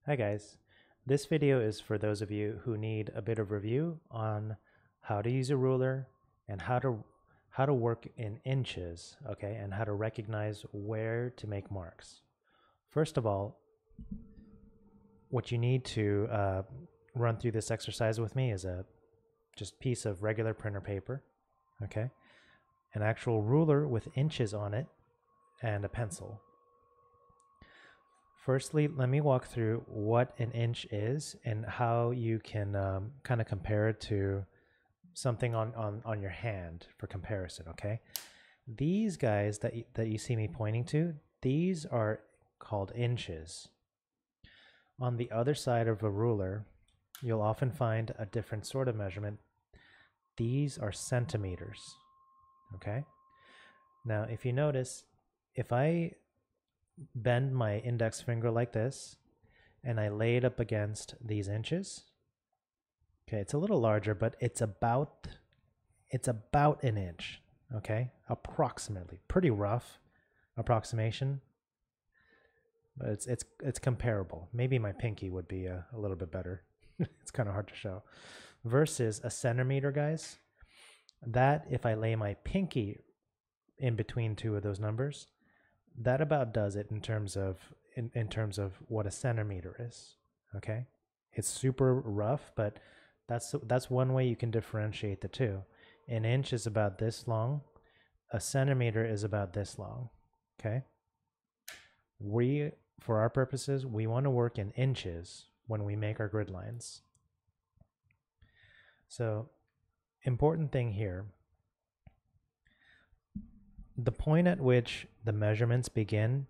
Hi guys, this video is for those of you who need a bit of review on how to use a ruler and how to work in inches, okay, and how to recognize where to make marks. First of all, what you need to run through this exercise with me is a just piece of regular printer paper, okay, an actual ruler with inches on it, and a pencil. Firstly, let me walk through what an inch is and how you can kind of compare it to something on your hand for comparison, okay? These guys that you see me pointing to, these are called inches. On the other side of a ruler, you'll often find a different sort of measurement. These are centimeters, okay? Now, if you notice, if I bend my index finger like this and I lay it up against these inches, okay, it's a little larger, but it's about an inch, okay, approximately. Pretty rough approximation, but it's comparable. Maybe my pinky would be a little bit better. It's kind of hard to show. Versus a centimeter, guys, that if I lay my pinky in between two of those numbers, that about does it in terms of what a centimeter is. Okay, it's super rough, but that's one way you can differentiate the two. An inch is about this long, a centimeter is about this long. Okay, for our purposes, we want to work in inches when we make our grid lines. So, important thing here, the point at which the measurements begin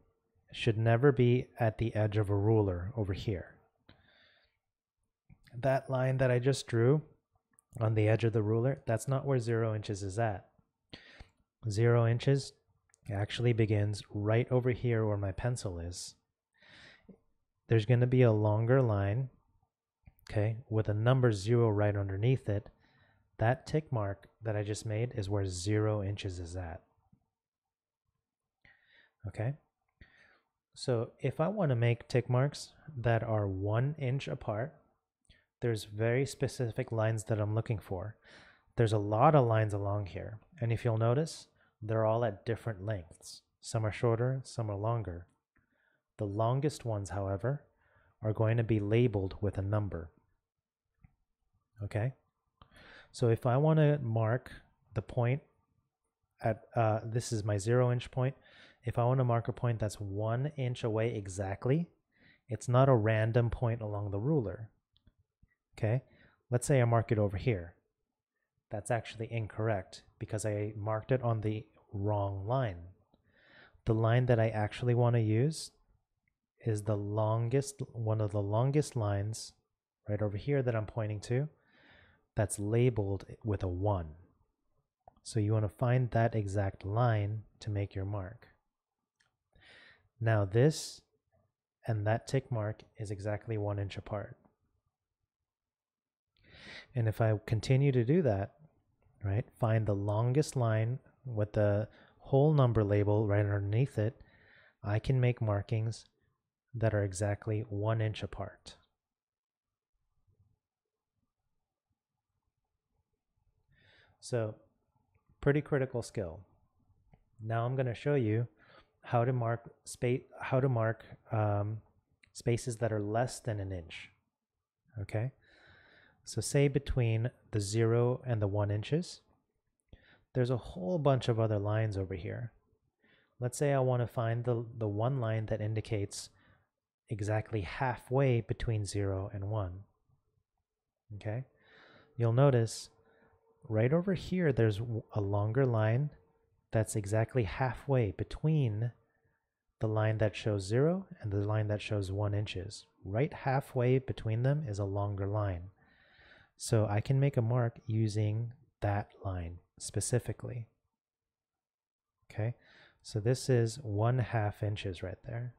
should never be at the edge of a ruler over here. That line that I just drew on the edge of the ruler, that's not where 0 inches is at. 0 inches actually begins right over here where my pencil is. There's going to be a longer line, okay, with a number 0 right underneath it. That tick mark that I just made is where 0 inches is at. Okay, so if I want to make tick marks that are 1 inch apart, there's very specific lines that I'm looking for. There's a lot of lines along here, and if you'll notice, they're all at different lengths. Some are shorter, some are longer. The longest ones, however, are going to be labeled with a number. Okay, so if I want to mark the point at, this is my 0 inch point. If I want to mark a point that's 1 inch away exactly, it's not a random point along the ruler. Okay, let's say I mark it over here. That's actually incorrect because I marked it on the wrong line. The line that I actually want to use is the longest, one of the longest lines right over here that I'm pointing to, that's labeled with a 1. So you want to find that exact line to make your mark. Now this and that tick mark is exactly 1 inch apart. And if I continue to do that, right, find the longest line with the whole number label right underneath it, I can make markings that are exactly 1 inch apart. So, pretty critical skill. Now I'm going to show you how to mark spaces that are less than an inch. Okay, so say between the 0 and the 1 inches, there's a whole bunch of other lines over here. Let's say I want to find the one line that indicates exactly halfway between 0 and 1. Okay, you'll notice right over here there's a longer line that's exactly halfway between the line that shows 0 and the line that shows 1 inches. Right halfway between them is a longer line. So I can make a mark using that line specifically. Okay, so this is 1/2 inches right there.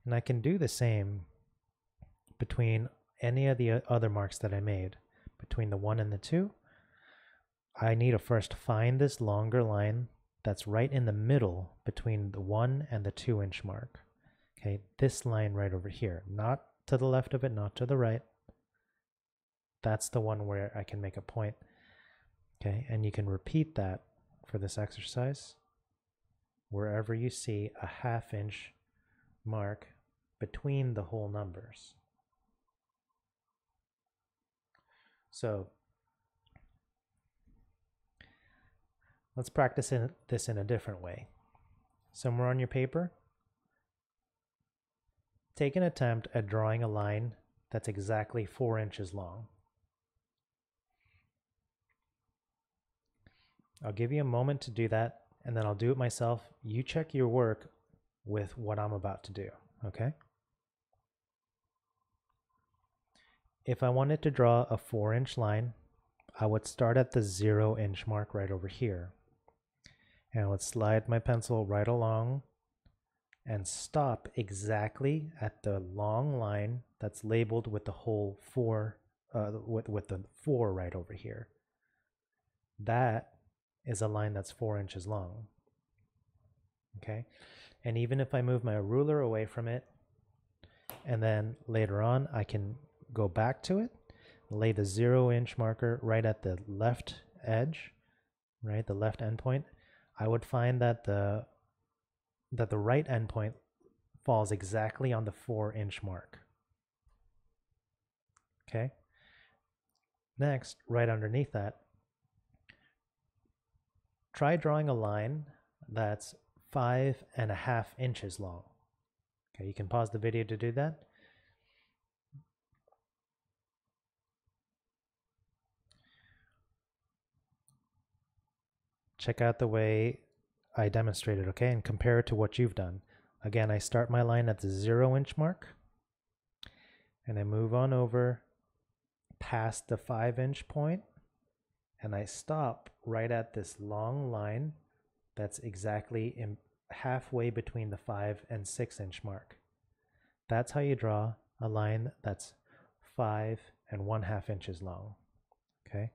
And I can do the same between any of the other marks that I made. Between the 1 and the 2, I need to first find this longer line that's right in the middle between the 1 and the 2 inch mark. Okay, this line right over here, not to the left of it, not to the right. That's the one where I can make a point. Okay, and you can repeat that for this exercise wherever you see a ½ inch mark between the whole numbers. So let's practice this in a different way. Somewhere on your paper, take an attempt at drawing a line that's exactly 4 inches long. I'll give you a moment to do that, and then I'll do it myself. You check your work with what I'm about to do, okay? If I wanted to draw a 4-inch line, I would start at the 0-inch mark right over here. And I would slide my pencil right along and stop exactly at the long line that's labeled with the whole 4, with the 4 right over here. That is a line that's 4 inches long. Okay, and even if I move my ruler away from it, and then later on I can go back to it, lay the 0-inch marker right at the left edge, right, the left endpoint, I would find that the right endpoint falls exactly on the 4-inch mark. Okay. Next, right underneath that, try drawing a line that's 5½ inches long. Okay, you can pause the video to do that. Check out the way I demonstrated, okay, and compare it to what you've done. Again, I start my line at the 0-inch mark, and I move on over past the 5-inch point, and I stop right at this long line that's exactly halfway between the 5 and 6-inch mark. That's how you draw a line that's 5½ inches long, okay?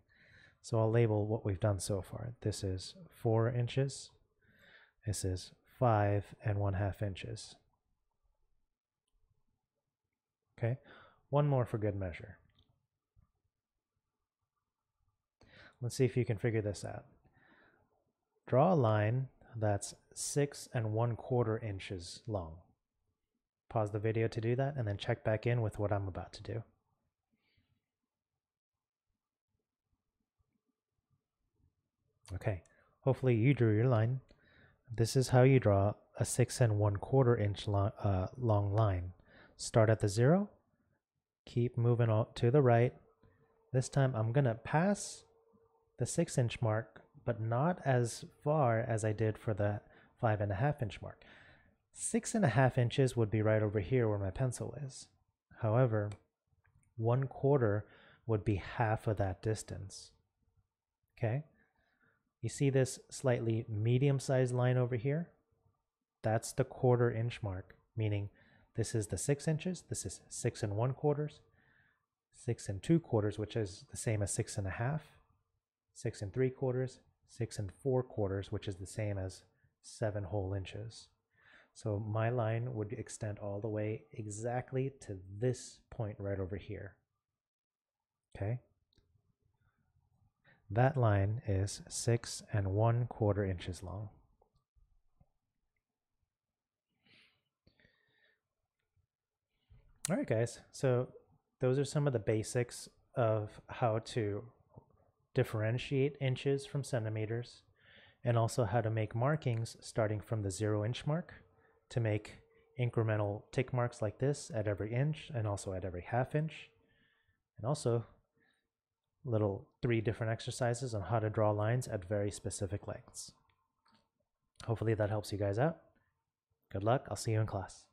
So I'll label what we've done so far. This is 4 inches. This is 5½ inches. Okay, one more for good measure. Let's see if you can figure this out. Draw a line that's 6¼ inches long. Pause the video to do that and then check back in with what I'm about to do. Okay, hopefully you drew your line. This is how you draw a 6¼ inch long line. Start at the 0, keep moving to the right. This time I'm gonna pass the 6-inch mark, but not as far as I did for the 5½ inch mark. 6½ inches would be right over here where my pencil is. However, 1/4 would be half of that distance. Okay? You see this slightly medium-sized line over here? That's the 1/4 inch mark, meaning this is the 6 inches, this is 6¼ 6⅔, which is the same as 6½, 6⅔, 6Ⅳ, which is the same as 7 whole inches. So my line would extend all the way exactly to this point right over here. Okay? That line is 6¼ inches long. All right, guys. So those are some of the basics of how to differentiate inches from centimeters, and also how to make markings starting from the 0-inch mark to make incremental tick marks like this at every inch and also at every ½ inch. And also little 3 different exercises on how to draw lines at very specific lengths. Hopefully that helps you guys out. Good luck. I'll see you in class.